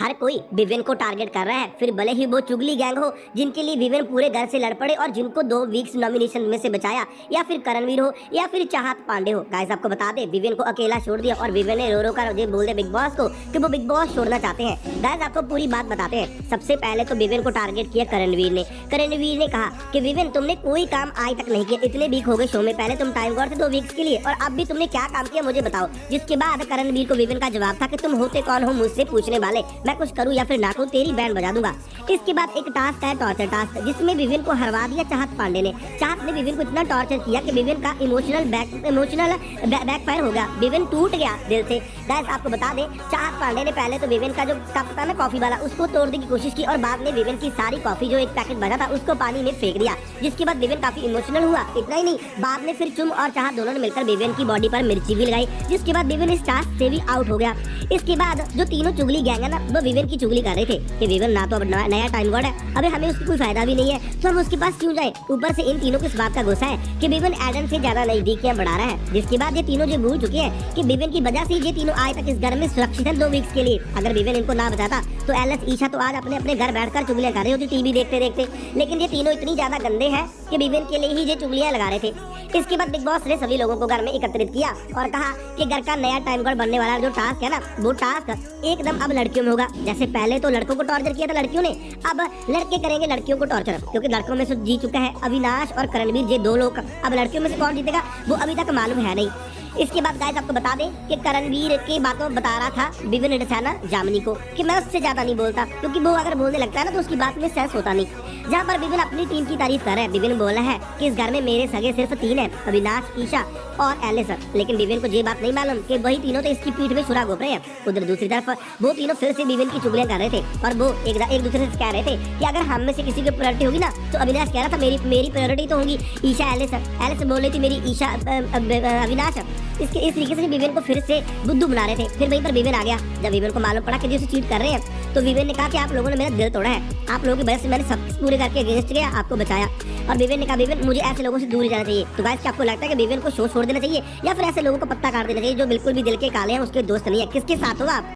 हर कोई विवेन को टारगेट कर रहा है, फिर भले ही वो चुगली गैंग हो जिनके लिए विवेन पूरे घर से लड़ पड़े और जिनको 2 वीक्स नॉमिनेशन में से बचाया, या फिर करणवीर हो या फिर चाहत पांडे हो। गाइस आपको बता दे विवेन को अकेला छोड़ दिया और विवेन ने रो रो कर ये बोल दिया बिग बॉस को कि वो बिग बॉस छोड़ना चाहते हैं। गाइस आपको पूरी बात बताते हैं। सबसे पहले तो विवेन को टारगेट किया करणवीर ने। करणवीर ने कहा कि विवेन तुमने कोई काम आज तक नहीं किया, इतने वीक हो गए शो में, पहले तुम टाइम गॉड थे 2 वीक्स के लिए और अब भी तुमने क्या काम किया मुझे बताओ। जिसके बाद करणवीर को विवेन का जवाब था कि तुम होते कौन हो मुझसे पूछने वाले, मैं कुछ करूँ या फिर ना करूँ तेरी बैंड बजा दूंगा। इसके बाद एक टास्क है टॉर्चर टास्क, जिसमें विवेन को हरवा दिया चाहत पांडे ने। चाहत ने विवेन को इतना टॉर्चर किया कि विवेन का इमोशनल बैकफायर हो गया, विवेन टूट गया दिल से। गाइस आपको बता दें चाहत पांडे ने पहले तो विवेन का जो कप था ना कॉफी वाला उसको तोड़ने की कोशिश की और बाद में विवेन की सारी कॉफी जो एक पैकेट बचा था उसको पानी में फेंक दिया। जिसके बाद विवेन काफी इमोशनल हुआ। इतना ही नहीं, बाद में फिर चुम और चाहत दोनों ने मिलकर विवेन की बॉडी पर मिर्ची भी लगाई, जिसके बाद विवेन इस टास्क से भी आउट हो गया। इसके बाद जो तीनों चुगली गैंग है ना वो विवेन की चुगली कर रहे थे कि विवेन ना तो अब नया टाइम गॉड है, अबे हमें उसकी कोई फायदा भी नहीं है तो हम उसके पास क्यों जाए। ऊपर से इन तीनों को इस बात का गुस्सा है कि विवेन एडम से ज्यादा नजदीकियां बढ़ा रहा है। जिसके बाद ये तीनों जो भूल चुके हैं कि विवेन की वजह से ये तीनों आज तक इस घर में सुरक्षित है 2 वीक्स के लिए। अगर विवेन इनको ना बचाता तो एलएस ईशा तो आज अपने अपने घर बैठकर चुगलियां कर रही होती टीवी देखते देखते। लेकिन ये तीनों इतनी ज्यादा गंदे हैं कि विवेन के लिए ही ये चुगलियां लगा रहे थे। इसके बाद बिग बॉस ने सभी लोगों को घर में एकत्रित किया और कहा कि घर का नया टाइम गॉड बनने वाला जो टास्क है ना वो टास्क एकदम अब लड़कियों में होगा। जैसे पहले तो लड़कों को टॉर्चर किया था लड़कियों ने, अब लड़के करेंगे लड़कियों को टॉर्चर, क्योंकि लड़कों में से जीत चुका है अविनाश और करणवीर, ये 2 लोग। अब लड़कियों में से कौन जीतेगा वो अभी तक मालूम है नहीं। इसके बाद गाइस आपको बता दें कि करणवीर की बातों बता रहा था विवेन रसाना जामनी को कि मैं उससे ज्यादा नहीं बोलता, क्योंकि वो अगर बोलने लगता है ना तो उसकी बात में सेंस होता नहीं। जहाँ पर विवेन अपनी टीम की तारीफ कर रहा है, विवेन बोला है कि इस घर में मेरे सगे सिर्फ 3 हैं, अविनाश, ईशा और एलिस। लेकिन विवेन को ये बात नहीं मालूम कि वही तीनों तो इसकी पीठ में छुरा घोप रहे हैं। उधर दूसरी तरफ वो तीनों फिर से विवेन की चुगलियां कर रहे थे और वो एक दूसरे से कह रहे थे कि अगर हम में से किसी की प्रायोरिटी होगी ना तो अविनाश कह रहा था मेरी प्रायोरिटी तो होगी ईशा एलिस बोल रही थी मेरी ईशा अविनाश। इस तरीके से विवेन को फिर से बुद्धू बना रहे थे। फिर वहीं पर विवेन आ गया। जब विवेन को मालूम पड़ा कि जो चीट कर रहे हैं तो विवेन ने कहा कि आप लोगों ने मेरा दिल तोड़ा है, आप लोगों की वजह से मैंने सब पूरे करके अगेंस्ट गया, आपको बचाया। और विवेन ने कहा विवेन मुझे ऐसे लोगों से दूर जाना चाहिए। तो गाइस क्या आपको लगता है कि विवेन को शो छोड़ देना चाहिए या फिर ऐसे लोगों को पत्ता काट देना चाहिए जो बिल्कुल भी दिल के काले हैं, उसके दोस्त नहीं है? किसके साथ हो आप?